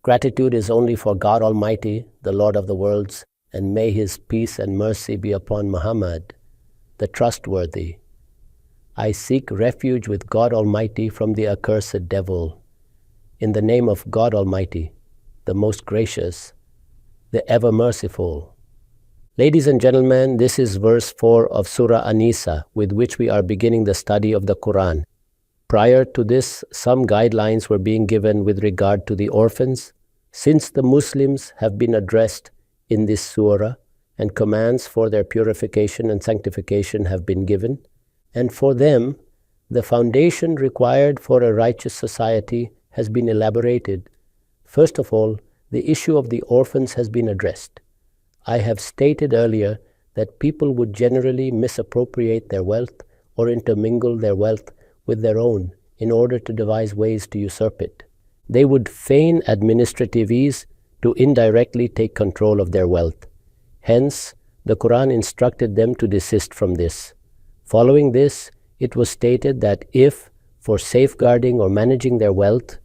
Gratitude is only for God Almighty, the Lord of the worlds, and may His peace and mercy be upon Muhammad, the trustworthy. I seek refuge with God Almighty from the accursed devil. In the name of God Almighty, the most gracious, the ever merciful. Ladies and gentlemen, this is verse 4 of Surah AL Nisa, with which we are beginning the study of the Quran. Prior to this, some guidelines were being given with regard to the orphans, since the Muslims have been addressed in this surah, and commands for their purification and sanctification have been given, and for them, the foundation required for a righteous society has been elaborated. First of all, the issue of the orphans has been addressed. I have stated earlier that people would generally misappropriate their wealth or intermingle their wealth with their own in order to devise ways to usurp it. They would feign administrative ease to indirectly take control of their wealth. Hence, the Quran instructed them to desist from this. Following this, it was stated that if, for safeguarding or managing their wealth,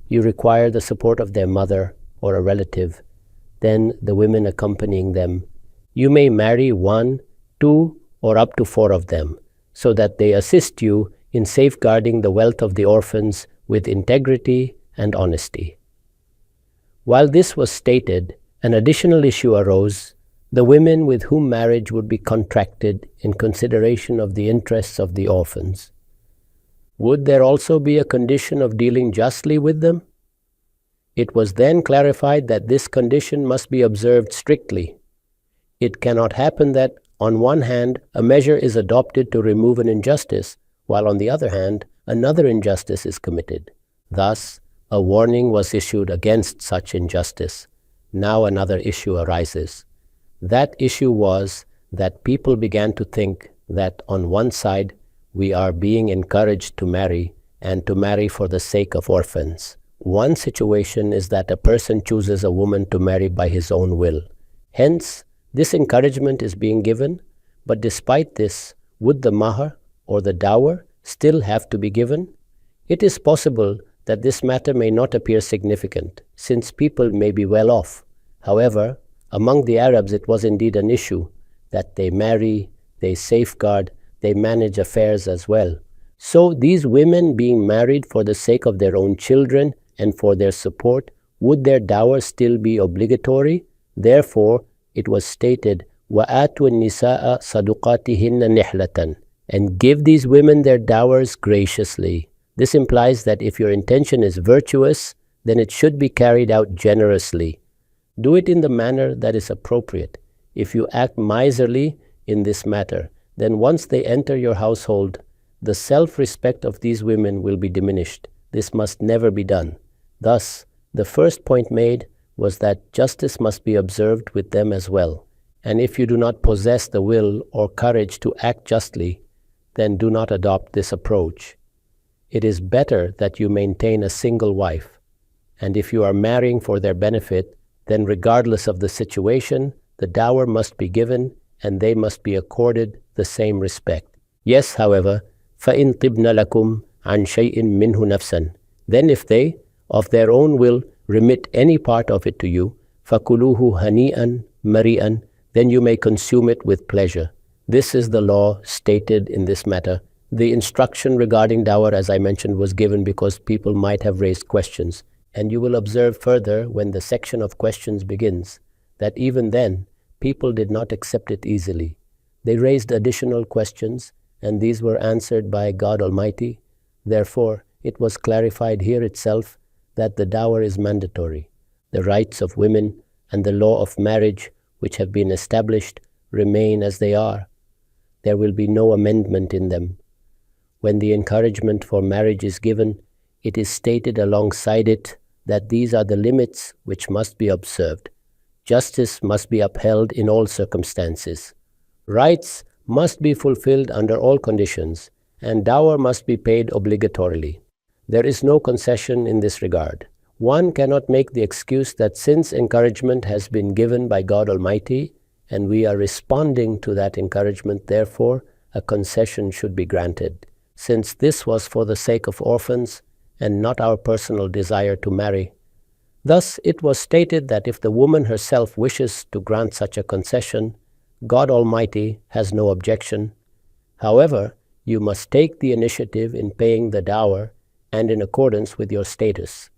you require the support of their mother or a relative, then the women accompanying them, you may marry 1, 2, or up to 4 of them, so that they assist you in safeguarding the wealth of the orphans with integrity and honesty. While this was stated, an additional issue arose: the women with whom marriage would be contracted in consideration of the interests of the orphans. Would there also be a condition of dealing justly with them? It was then clarified that this condition must be observed strictly. It cannot happen that, on one hand, a measure is adopted to remove an injustice, while on the other hand, another injustice is committed. Thus, a warning was issued against such injustice. Now another issue arises. That issue was that people began to think that on one side, we are being encouraged to marry, and to marry for the sake of orphans. One situation is that a person chooses a woman to marry by his own will. Hence, this encouragement is being given, but despite this, would the mahar or the dower still have to be given? It is possible that this matter may not appear significant, since people may be well off. However, among the Arabs it was indeed an issue that they marry, they safeguard, they manage affairs as well. So these women being married for the sake of their own children and for their support, would their dower still be obligatory? Therefore, it was stated, وَآتُوا النِّسَاءَ صَدُقَاتِهِنَّ نِحْلَةً, and give these women their dowers graciously. This implies that if your intention is virtuous, then it should be carried out generously. Do it in the manner that is appropriate. If you act miserly in this matter, then once they enter your household, the self-respect of these women will be diminished. This must never be done. Thus, the first point made was that justice must be observed with them as well. And if you do not possess the will or courage to act justly, then do not adopt this approach. It is better that you maintain a single wife. And if you are marrying for their benefit, then regardless of the situation, the dower must be given and they must be accorded the same respect. Yes, however, فَإِن طِبْنَ لَكُمْ عَنْ شَيْءٍ مِّنْهُ نَفْسًا, then if they, of their own will, remit any part of it to you, فَكُلُوهُ هَنِيئًا مَرِيئًا, then you may consume it with pleasure. This is the law stated in this matter. The instruction regarding dower, as I mentioned, was given because people might have raised questions. And you will observe further when the section of questions begins, that even then, people did not accept it easily. They raised additional questions, and these were answered by God Almighty. Therefore, it was clarified here itself that the dower is mandatory. The rights of women and the law of marriage, which have been established, remain as they are. There will be no amendment in them. When the encouragement for marriage is given, it is stated alongside it that these are the limits which must be observed. Justice must be upheld in all circumstances. Rights must be fulfilled under all conditions, and dower must be paid obligatorily. There is no concession in this regard. One cannot make the excuse that since encouragement has been given by God Almighty, and we are responding to that encouragement, therefore, a concession should be granted. Since this was for the sake of orphans and not our personal desire to marry, Thus, it was stated that if the woman herself wishes to grant such a concession, God Almighty has no objection. However, you must take the initiative in paying the dower and in accordance with your status.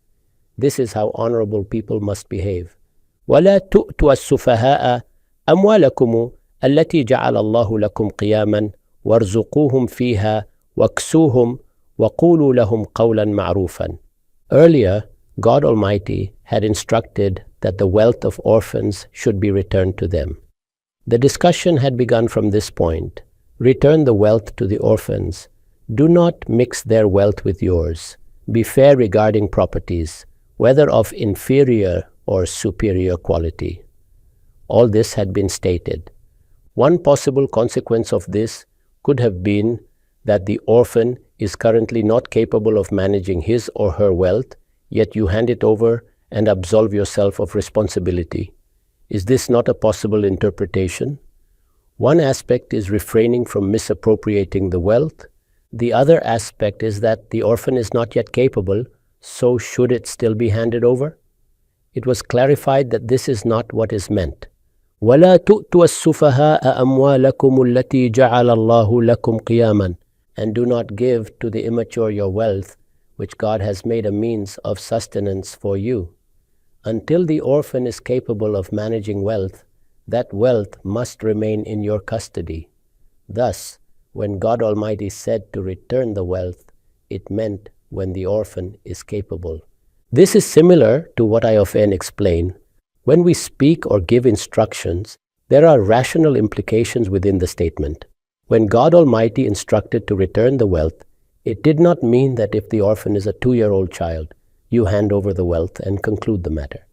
This is how honorable people must behave. وَلَا تُؤْتُوا السُّفَهَاءَ أَمْوَالَكُمْ الَّتِي جَعَلَ اللَّهُ لَكُمْ قِيَامًا وَارْزُقُوهُمْ فِيهَا وَاكْسُوهُمْ وَقُولُوا لَهُمْ قَوْلًا مَعْرُوفًا. Earlier, God Almighty had instructed that the wealth of orphans should be returned to them. The discussion had begun from this point. Return the wealth to the orphans. Do not mix their wealth with yours. Be fair regarding properties, whether of inferior or superior quality. All this had been stated. One possible consequence of this could have been that the orphan is currently not capable of managing his or her wealth, yet you hand it over and absolve yourself of responsibility. Is this not a possible interpretation? One aspect is refraining from misappropriating the wealth. The other aspect is that the orphan is not yet capable, so should it still be handed over? It was clarified that this is not what is meant. وَلَا تُؤْتُوا السُّفَهَاءَ أَمْوَالَكُمُ الَّتِي جَعَلَ اللَّهُ لَكُمْ قِيَامًا. And do not give to the immature your wealth, which God has made a means of sustenance for you. Until the orphan is capable of managing wealth, that wealth must remain in your custody. Thus, when God Almighty said to return the wealth, it meant when the orphan is capable. This is similar to what I often explain. When we speak or give instructions, there are rational implications within the statement. When God Almighty instructed to return the wealth, it did not mean that if the orphan is a 2-year-old child, you hand over the wealth and conclude the matter.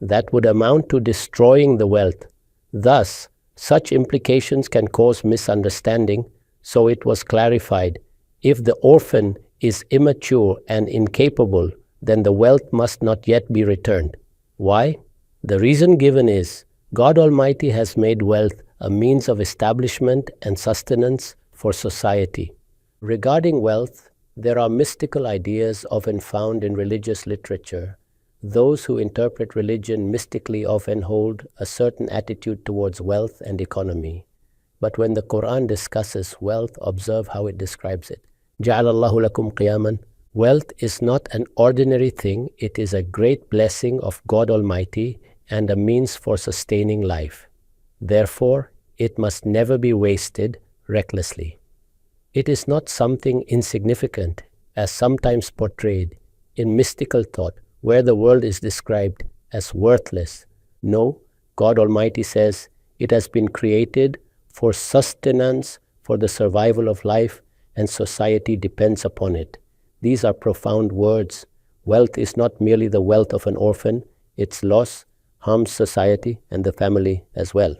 That would amount to destroying the wealth. Thus, such implications can cause misunderstanding, so it was clarified, if the orphan is immature and incapable, then the wealth must not yet be returned. Why? The reason given is, God Almighty has made wealth a means of establishment and sustenance for society. Regarding wealth, there are mystical ideas often found in religious literature. Those who interpret religion mystically often hold a certain attitude towards wealth and economy. But when the Quran discusses wealth, observe how it describes it. جَعَلَ اللَّهُ لَكُمْ قِيَامًا. Wealth is not an ordinary thing, it is a great blessing of God Almighty and a means for sustaining life. Therefore, it must never be wasted recklessly. It is not something insignificant, as sometimes portrayed in mystical thought, where the world is described as worthless. No, God Almighty says it has been created for sustenance, for the survival of life, and society depends upon it. These are profound words. Wealth is not merely the wealth of an orphan, its loss harms society and the family as well.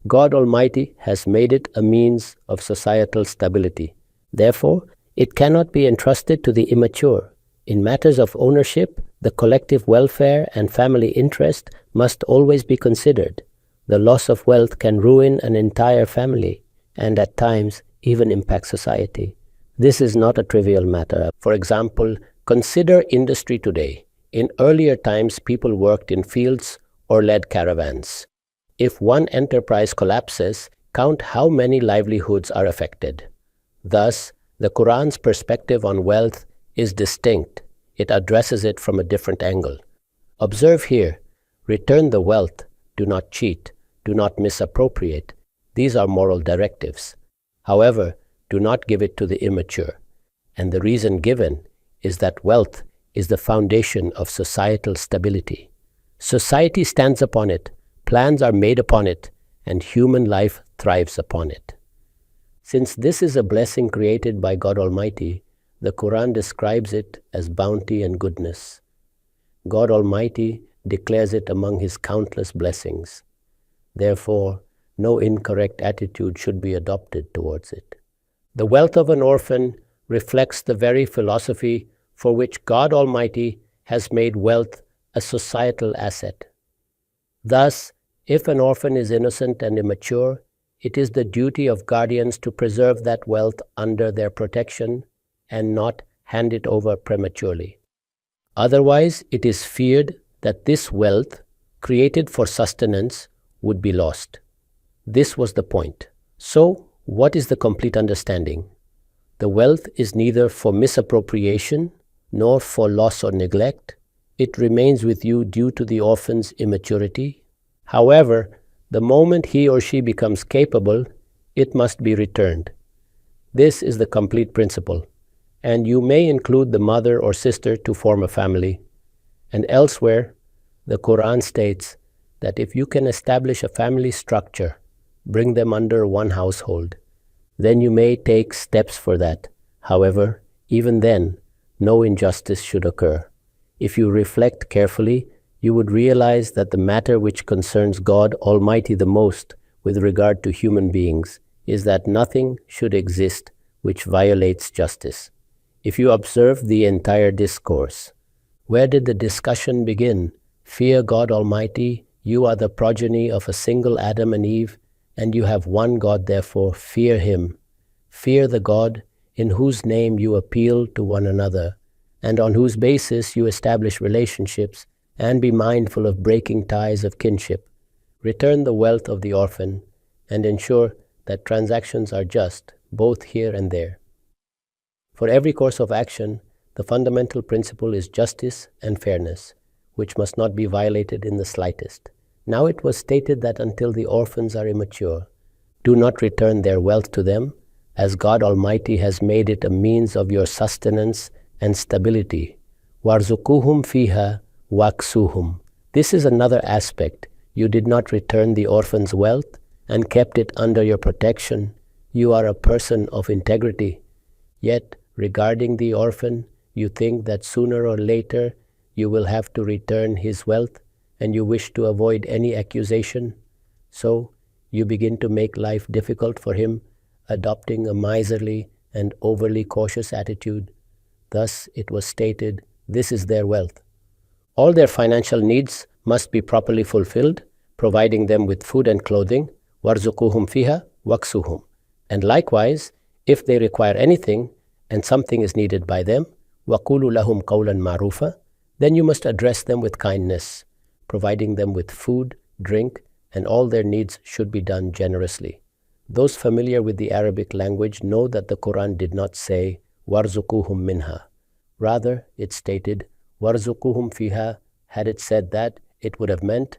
God Almighty has made it a means of societal stability. Therefore, it cannot be entrusted to the immature. In matters of ownership, the collective welfare and family interest must always be considered. The loss of wealth can ruin an entire family and at times even impact society. This is not a trivial matter. For example, consider industry today. In earlier times, people worked in fields or led caravans. If one enterprise collapses, count how many livelihoods are affected. Thus, the Quran's perspective on wealth is distinct. It addresses it from a different angle. Observe here, return the wealth, do not cheat, do not misappropriate. These are moral directives. However, do not give it to the immature. And the reason given is that wealth is the foundation of societal stability. Society stands upon it, plans are made upon it, and human life thrives upon it. Since this is a blessing created by God Almighty, the Quran describes it as bounty and goodness. God Almighty declares it among His countless blessings. Therefore, no incorrect attitude should be adopted towards it. The wealth of an orphan reflects the very philosophy for which God Almighty has made wealth a societal asset. Thus, if an orphan is innocent and immature, it is the duty of guardians to preserve that wealth under their protection and not hand it over prematurely. Otherwise, it is feared that this wealth, created for sustenance, would be lost. This was the point. So, what is the complete understanding? The wealth is neither for misappropriation nor for loss or neglect. It remains with you due to the orphan's immaturity. However, the moment he or she becomes capable, it must be returned. This is the complete principle, and you may include the mother or sister to form a family. And elsewhere, the Quran states that if you can establish a family structure, bring them under one household, then you may take steps for that. However, even then, no injustice should occur. If you reflect carefully, you would realize that the matter which concerns God Almighty the most with regard to human beings is that nothing should exist which violates justice. If you observe the entire discourse, where did the discussion begin? Fear God Almighty, you are the progeny of a single Adam and Eve, and you have one God, therefore fear Him. Fear the God in whose name you appeal to one another, and on whose basis you establish relationships, and be mindful of breaking ties of kinship. Return the wealth of the orphan, and ensure that transactions are just, both here and there. For every course of action, the fundamental principle is justice and fairness, which must not be violated in the slightest. Now it was stated that until the orphans are immature, do not return their wealth to them, as God Almighty has made it a means of your sustenance and stability. وَارْزُقُوهُمْ فِيهَا وَاكْسُوهُمْ. This is another aspect. You did not return the orphan's wealth and kept it under your protection. You are a person of integrity. Yet, regarding the orphan, you think that sooner or later you will have to return his wealth, and you wish to avoid any accusation. So, you begin to make life difficult for him, adopting a miserly and overly cautious attitude. Thus, it was stated, this is their wealth. All their financial needs must be properly fulfilled, providing them with food and clothing. وَارْزُقُوهُمْ فِيهَا وَاكْسُوهُمْ. And likewise, if they require anything, and something is needed by them, وَقُولُوا لَهُمْ قَوْلًا مَعْرُوفًا, then you must address them with kindness, providing them with food, drink, and all their needs should be done generously. Those familiar with the Arabic language know that the Quran did not say, وَارْزُقُوهُمْ مِنْهَا. Rather, it stated, وَارْزُقُوهُمْ فِيهَا. Had it said that, it would have meant,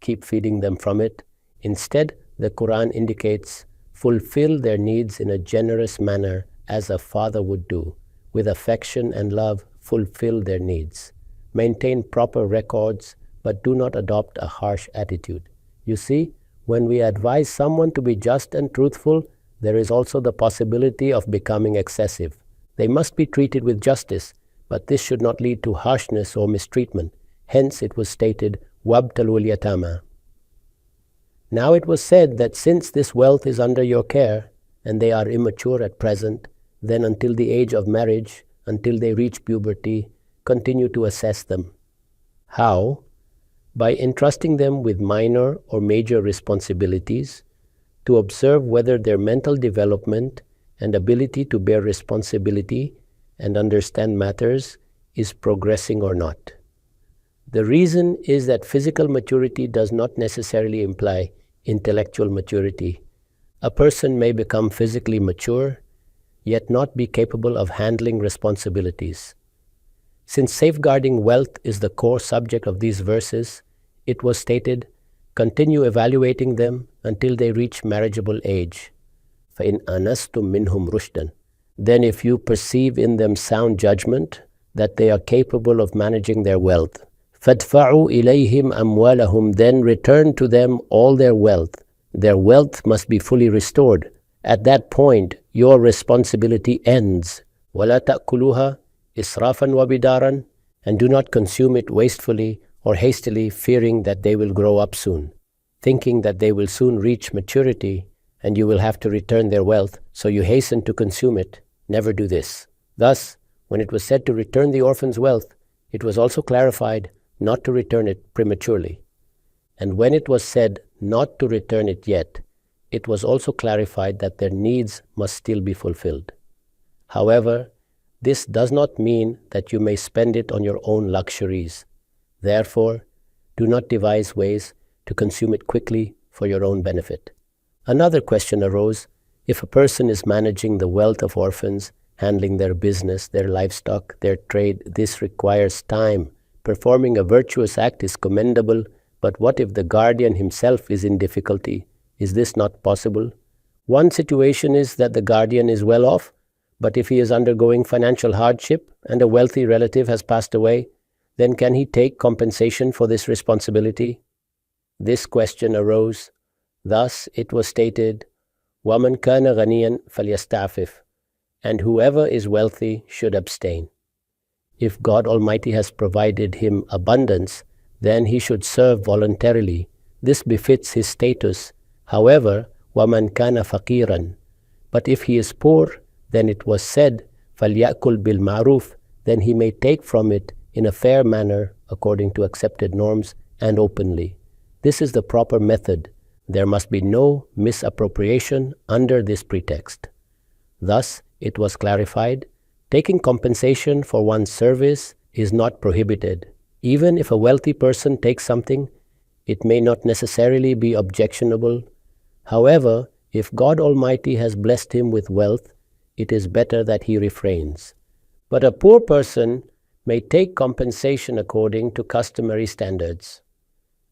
keep feeding them from it. Instead, the Quran indicates, fulfill their needs in a generous manner as a father would do. With affection and love, fulfill their needs. Maintain proper records, but do not adopt a harsh attitude. You see, when we advise someone to be just and truthful, there is also the possibility of becoming excessive. They must be treated with justice, but this should not lead to harshness or mistreatment. Hence it was stated, وَابْتَلُوا الْيَتَامَى. Now it was said that since this wealth is under your care, and they are immature at present, then until the age of marriage, until they reach puberty, continue to assess them. How? By entrusting them with minor or major responsibilities, to observe whether their mental development and ability to bear responsibility and understand matters is progressing or not. The reason is that physical maturity does not necessarily imply intellectual maturity. A person may become physically mature, yet not be capable of handling responsibilities. Since safeguarding wealth is the core subject of these verses, it was stated, continue evaluating them until they reach marriageable age. فَإِنْ أَنَسْتُم مِّنْهُمْ رُشْدًا. Then if you perceive in them sound judgment, that they are capable of managing their wealth, فَادْفَعُوا إِلَيْهِمْ أَمْوَالَهُمْ. Then return to them all their wealth. Their wealth must be fully restored. At that point, your responsibility ends. وَلَا تَأْكُلُوهَا إِسْرَافًا وَبِدَارًا. And do not consume it wastefully or hastily, fearing that they will grow up soon, thinking that they will soon reach maturity and you will have to return their wealth, so you hasten to consume it. Never do this. Thus, when it was said to return the orphan's wealth, it was also clarified not to return it prematurely. And when it was said not to return it yet, it was also clarified that their needs must still be fulfilled. However, This does not mean that you may spend it on your own luxuries. Therefore, do not devise ways to consume it quickly for your own benefit. Another question arose: if a person is managing the wealth of orphans, handling their business, their livestock, their trade, this requires time. Performing a virtuous act is commendable, but what if the guardian himself is in difficulty? Is this not possible? One situation is that the guardian is well off, but if he is undergoing financial hardship and a wealthy relative has passed away, then can he take compensation for this responsibility? This question arose. Thus it was stated, وَمَنْ كَانَ غَنِيًّا فَلْيَسْتَعْفِفْ, and whoever is wealthy should abstain. If God Almighty has provided him abundance, then he should serve voluntarily. This befits his status. However, وَمَنْ كَانَ فَقِيرًا, but if he is poor, then it was said, فَلْيَأْكُلْ بِالْمَعْرُوفِ, then he may take from it in a fair manner according to accepted norms and openly. This is the proper method. There must be no misappropriation under this pretext. Thus, it was clarified, taking compensation for one's service is not prohibited. Even if a wealthy person takes something, it may not necessarily be objectionable. However, if God Almighty has blessed him with wealth, it is better that he refrains. But a poor person may take compensation according to customary standards.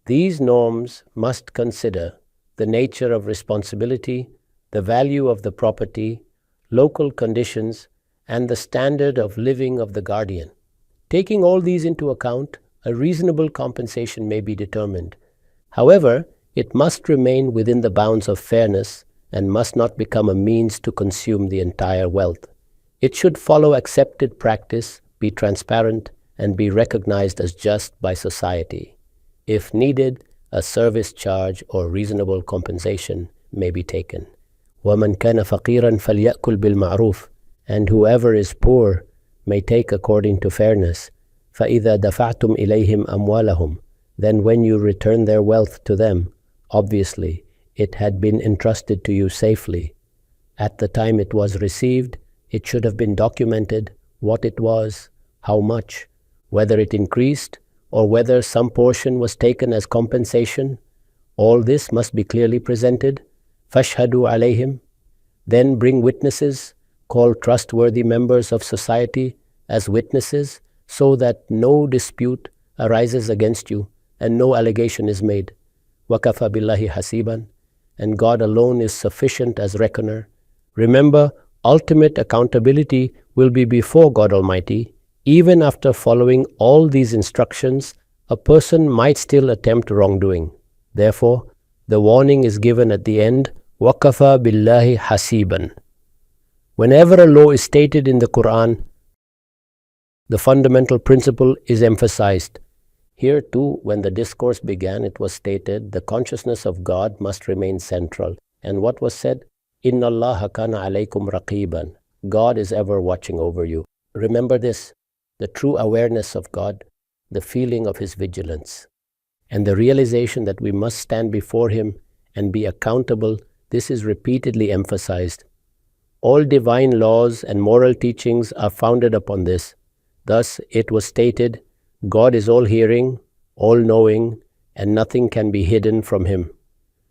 These norms must consider the nature of responsibility, the value of the property, local conditions, and the standard of living of the guardian. Taking all these into account, a reasonable compensation may be determined. However, it must remain within the bounds of fairness and must not become a means to consume the entire wealth. It should follow accepted practice, be transparent, and be recognized as just by society. If needed, a service charge or reasonable compensation may be taken. وَمَنْ كَانَ فَقِيرًا فَلْيَأْكُلْ بِالْمَعْرُوفِ, and whoever is poor may take according to fairness. فَإِذَا دَفَعْتُمْ إِلَيْهِمْ أَمْوَالَهُمْ, then when you return their wealth to them, obviously it had been entrusted to you safely. At the time it was received, it should have been documented what it was, how much, whether it increased, or whether some portion was taken as compensation. All this must be clearly presented. فَاشْهَدُوا عَلَيْهِمْ, then bring witnesses, call trustworthy members of society as witnesses, so that no dispute arises against you and no allegation is made. وَكَفَى بِاللَّهِ حَسِيبًا, and God alone is sufficient as reckoner. Remember, ultimate accountability will be before God Almighty. Even after following all these instructions, a person might still attempt wrongdoing. Therefore, the warning is given at the end, وَكَفَى بِاللَّهِ حَسِيبًا. Whenever a law is stated in the Quran, the fundamental principle is emphasized. Here too, when the discourse began, it was stated the consciousness of God must remain central. And what was said? إِنَّ اللَّهَ كَانَ عَلَيْكُمْ رَقِيبًا. God is ever watching over you. Remember this, the true awareness of God, the feeling of His vigilance, and the realization that we must stand before Him and be accountable. This is repeatedly emphasized. All divine laws and moral teachings are founded upon this. Thus it was stated, God is all-hearing, all-knowing, and nothing can be hidden from Him.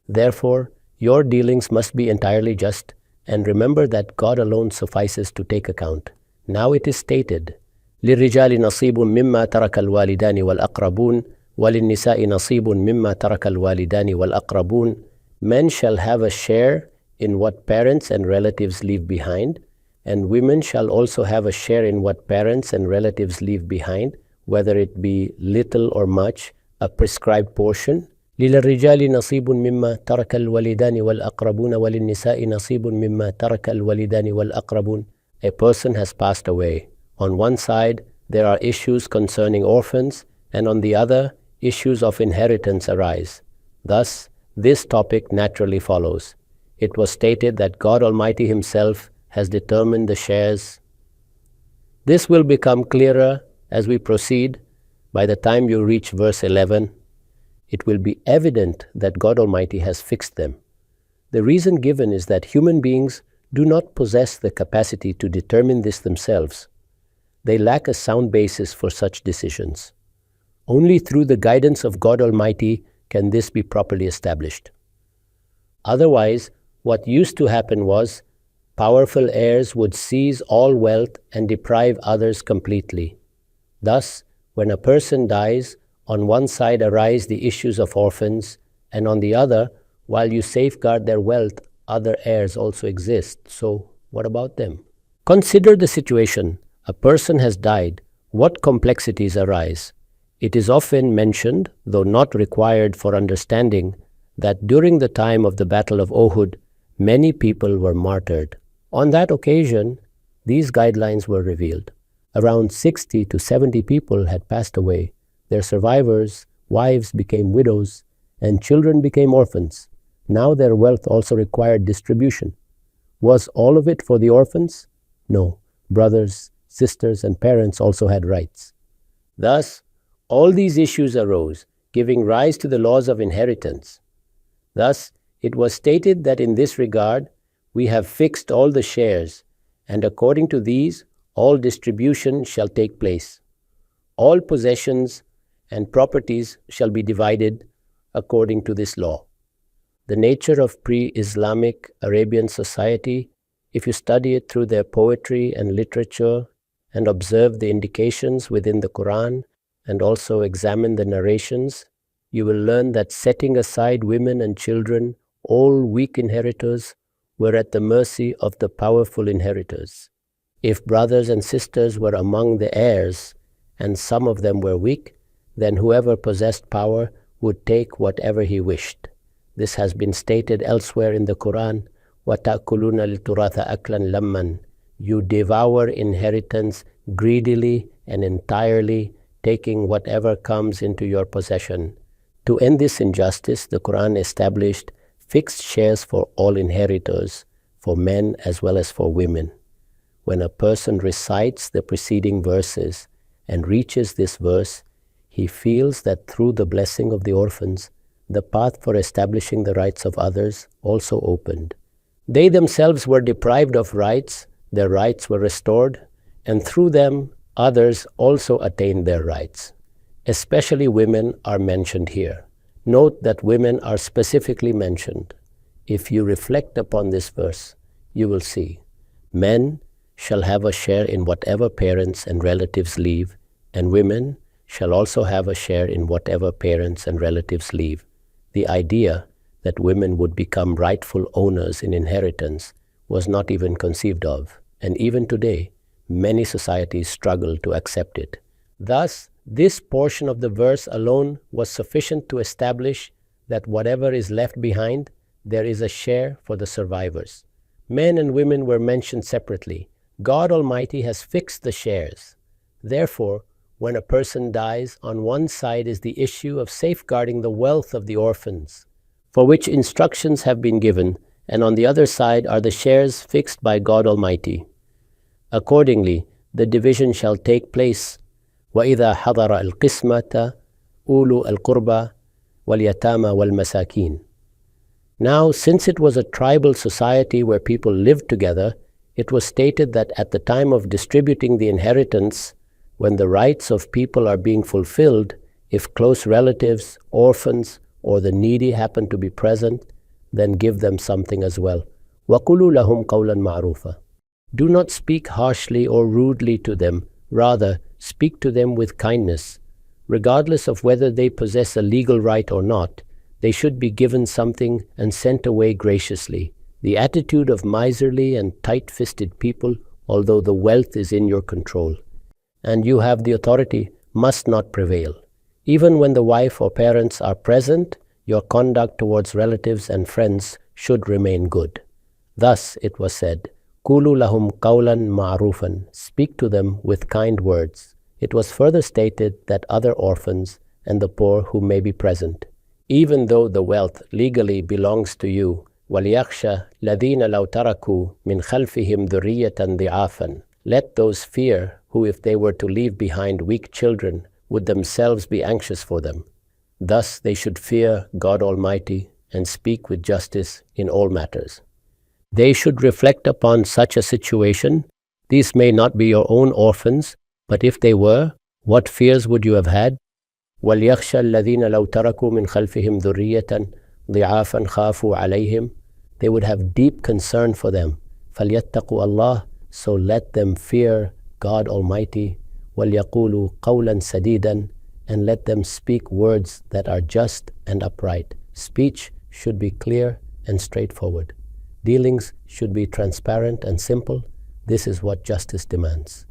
Therefore, your dealings must be entirely just, and remember that God alone suffices to take account. Now it is stated, لِلرِّجَالِ نَصِيبٌ مِّمَّا تَرَكَ الْوَالِدَانِ وَالْأَقْرَبُونَ وَلِلنِّسَاءِ نَصِيبٌ مِّمَّا تَرَكَ الْوَالِدَانِ وَالْأَقْرَبُونَ. Men shall have a share in what parents and relatives leave behind, and women shall also have a share in what parents and relatives leave behind, whether it be little or much, a prescribed portion. لِلرِّجَالِ نَصِيبٌ مِّمَّا تَرَكَ الْوَالِدَانِ وَالْأَقْرَبُونَ وَلِلنِّسَاءِ نَصِيبٌ مِّمَّا تَرَكَ الْوَالِدَانِ وَالْأَقْرَبُونَ. A person has passed away. On one side, there are issues concerning orphans, and on the other, issues of inheritance arise. Thus, this topic naturally follows. It was stated that God Almighty Himself has determined the shares. This will become clearer as we proceed. By the time you reach verse 11, it will be evident that God Almighty has fixed them. The reason given is that human beings do not possess the capacity to determine this themselves. They lack a sound basis for such decisions. Only through the guidance of God Almighty can this be properly established. Otherwise, what used to happen was powerful heirs would seize all wealth and deprive others completely. Thus, when a person dies, on one side arise the issues of orphans, and on the other, while you safeguard their wealth, other heirs also exist. So, what about them? Consider the situation. A person has died. What complexities arise? It is often mentioned, though not required for understanding, that during the time of the Battle of Uhud, many people were martyred. On that occasion, these guidelines were revealed. Around 60 to 70 people had passed away. Their survivors, wives became widows, and children became orphans. Now their wealth also required distribution. Was all of it for the orphans? No. Brothers, sisters, and parents also had rights. Thus, all these issues arose, giving rise to the laws of inheritance. Thus, it was stated that in this regard, we have fixed all the shares, and according to these, all distribution shall take place. All possessions and properties shall be divided according to this law. The nature of pre-Islamic Arabian society, if you study it through their poetry and literature and observe the indications within the Quran and also examine the narrations, you will learn that setting aside women and children, all weak inheritors, were at the mercy of the powerful inheritors. If brothers and sisters were among the heirs, and some of them were weak, then whoever possessed power would take whatever he wished. This has been stated elsewhere in the Quran, وَتَأْكُلُونَ الْتُرَاثَ أَكْلًا لَمًّا. You devour inheritance greedily and entirely, taking whatever comes into your possession. To end this injustice, the Quran established fixed shares for all inheritors, for men as well as for women. When a person recites the preceding verses and reaches this verse, he feels that through the blessing of the orphans, the path for establishing the rights of others also opened. They themselves were deprived of rights, their rights were restored, and through them others also attained their rights. Especially women are mentioned here. Note that women are specifically mentioned. If you reflect upon this verse, you will see men shall have a share in whatever parents and relatives leave, and women shall also have a share in whatever parents and relatives leave. The idea that women would become rightful owners in inheritance was not even conceived of, and even today, many societies struggle to accept it. Thus, this portion of the verse alone was sufficient to establish that whatever is left behind, there is a share for the survivors. Men and women were mentioned separately. God Almighty has fixed the shares. Therefore, when a person dies, on one side is the issue of safeguarding the wealth of the orphans, for which instructions have been given, and on the other side are the shares fixed by God Almighty. Accordingly, the division shall take place. وَإِذَا حَضَرَ الْقِسْمَةَ أُولُو الْقُرْبَى وَالْيَتَامَى وَالْمَسَاكِينَ. Now, since it was a tribal society where people lived together, it was stated that at the time of distributing the inheritance, when the rights of people are being fulfilled, if close relatives, orphans, or the needy happen to be present, then give them something as well. وَقُولُوا لَهُمْ قَوْلًا مَعْرُوفًا. Do not speak harshly or rudely to them, rather speak to them with kindness. Regardless of whether they possess a legal right or not, they should be given something and sent away graciously. The attitude of miserly and tight-fisted people, although the wealth is in your control, and you have the authority, must not prevail. Even when the wife or parents are present, your conduct towards relatives and friends should remain good. Thus it was said, Kulu lahum qawlan ma'rufan. Speak to them with kind words. It was further stated that other orphans and the poor who may be present, even though the wealth legally belongs to you, وَلْيَخْشَ الَّذِينَ لَوْ تَرَكُوا مِنْ خَلْفِهِمْ ذُرِّيَّةً ضِعَافًا. Let those fear who, if they were to leave behind weak children, would themselves be anxious for them. Thus they should fear God Almighty and speak with justice in all matters. They should reflect upon such a situation. These may not be your own orphans, But if they were, what fears would you have had? وَلْيَخْشَى الَّذِينَ لَوْ تَرَكُوا مِنْ خَلْفِهِمْ ذُرِّيَّةً ضِعَافًا خَافُوا عَلَيْهِمْ. They would have deep concern for them. فَلْيَتَّقُوا اللَّهَ. So let them fear God Almighty. وَلْيَقُولُوا قَوْلًا سَدِيدًا. And let them speak words that are just and upright. Speech should be clear and straightforward. Dealings should be transparent and simple. This is what justice demands.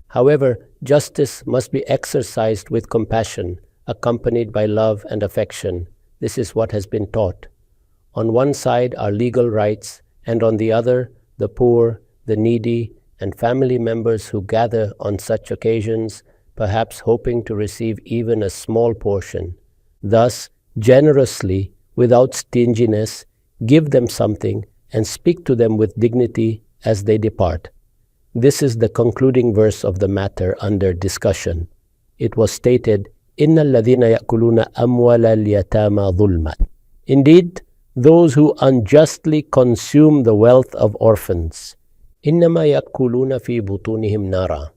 However, justice must be exercised with compassion, accompanied by love and affection. This is what has been taught. On one side are legal rights, and on the other, the poor, the needy, and family members who gather on such occasions, perhaps hoping to receive even a small portion. Thus, generously, without stinginess, give them something and speak to them with dignity as they depart. This is the concluding verse of the matter under discussion. It was stated, إِنَّ الَّذِينَ يَأْكُلُونَ أَمْوَالَ الْيَتَامَى ظُلْمًا. Indeed, those who unjustly consume the wealth of orphans, إِنَّمَا يَأْكُلُونَ فِي بُطُونِهِمْ نَارًا.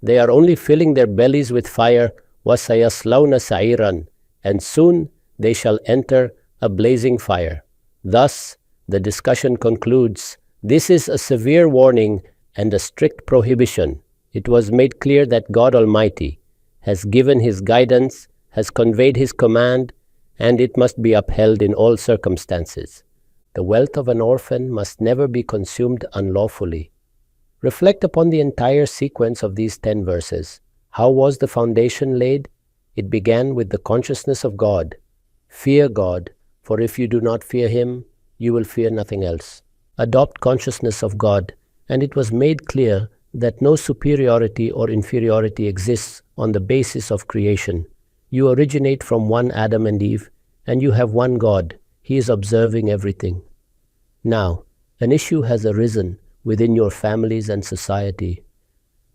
They are only filling their bellies with fire, وَسَيَصْلَوْنَ سَعِيرًا. And soon they shall enter a blazing fire. Thus, the discussion concludes, this is a severe warning and a strict prohibition. It was made clear that God Almighty has given His guidance, has conveyed His command, and it must be upheld in all circumstances. The wealth of an orphan must never be consumed unlawfully. Reflect upon the entire sequence of these 10 verses. How was the foundation laid? It began with the consciousness of God. Fear God, for if you do not fear Him, you will fear nothing else. Adopt consciousness of God, and it was made clear that no superiority or inferiority exists on the basis of creation. You originate from one Adam and Eve, and you have one God. He is observing everything. Now, an issue has arisen within your families and society.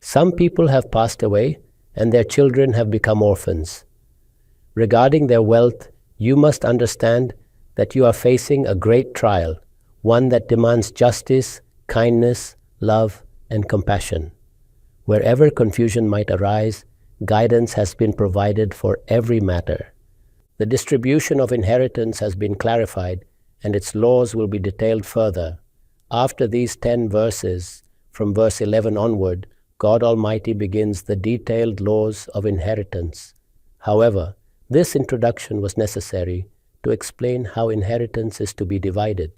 Some people have passed away, and their children have become orphans. Regarding their wealth, you must understand that you are facing a great trial, one that demands justice, kindness, love, and compassion. Wherever confusion might arise, guidance has been provided for every matter. The distribution of inheritance has been clarified, and its laws will be detailed further. After these 10 verses, from verse 11 onward, God Almighty begins the detailed laws of inheritance. However, this introduction was necessary to explain how inheritance is to be divided.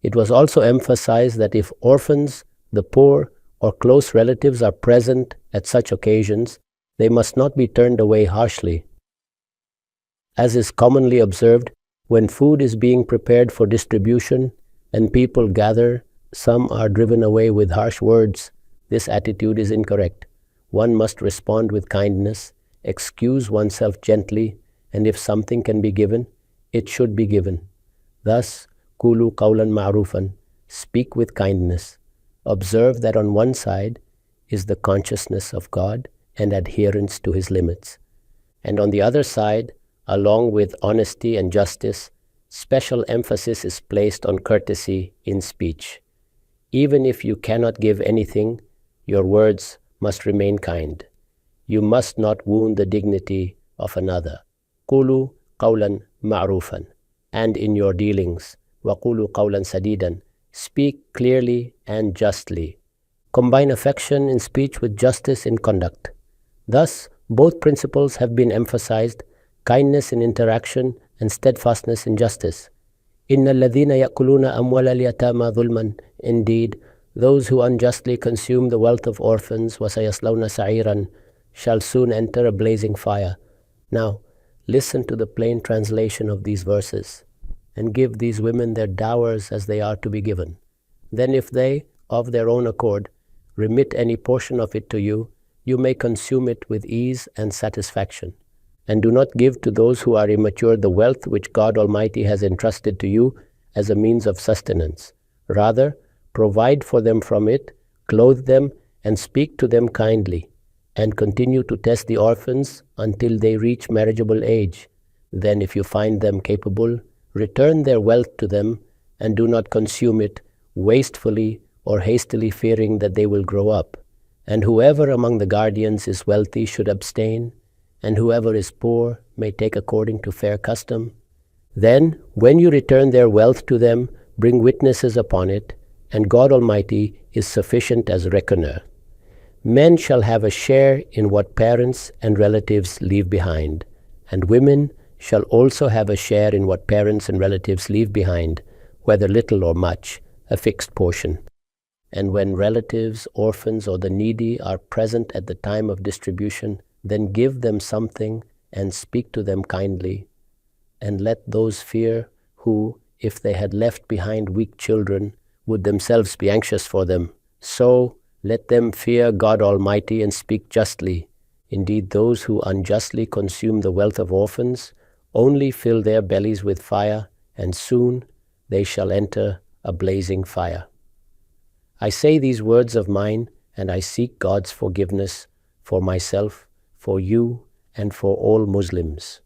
It was also emphasized that if orphans, the poor, or close relatives are present at such occasions, they must not be turned away harshly. As is commonly observed, when food is being prepared for distribution and people gather, some are driven away with harsh words. This attitude is incorrect. One must respond with kindness, excuse oneself gently, and if something can be given, it should be given. Thus, Kulu qawlan ma'rufan, speak with kindness. Observe that on one side is the consciousness of God and adherence to His limits. And on the other side, along with honesty and justice, special emphasis is placed on courtesy in speech. Even if you cannot give anything, your words must remain kind. You must not wound the dignity of another. Qulu qawlan ma'rufan. And in your dealings, waqulu qawlan sadidan. Speak clearly and justly. Combine affection in speech with justice in conduct. Thus, both principles have been emphasized, kindness in interaction and steadfastness in justice. إِنَّ الَّذِينَ يَأْكُلُونَ أَمْوَالَ الْيَتَامَى ظُلْمًا. Indeed, those who unjustly consume the wealth of orphans, وَسَيَصْلَوْنَ سَعِيرًا, shall soon enter a blazing fire. Now, listen to the plain translation of these verses, and give these women their dowers as they are to be given. Then if they, of their own accord, remit any portion of it to you, you may consume it with ease and satisfaction. And do not give to those who are immature the wealth which God Almighty has entrusted to you as a means of sustenance. Rather, provide for them from it, clothe them, and speak to them kindly, and continue to test the orphans until they reach marriageable age. Then if you find them capable, return their wealth to them, and do not consume it wastefully or hastily, fearing that they will grow up. And whoever among the guardians is wealthy should abstain, and whoever is poor may take according to fair custom. Then, when you return their wealth to them, bring witnesses upon it, and God Almighty is sufficient as reckoner. Men shall have a share in what parents and relatives leave behind, and women shall also have a share in what parents and relatives leave behind, whether little or much, a fixed portion. And when relatives, orphans, or the needy are present at the time of distribution, then give them something and speak to them kindly. And let those fear who, if they had left behind weak children, would themselves be anxious for them. So let them fear God Almighty and speak justly. Indeed, those who unjustly consume the wealth of orphans only fill their bellies with fire, and soon they shall enter a blazing fire. I say these words of mine, and I seek God's forgiveness for myself, for you, and for all Muslims.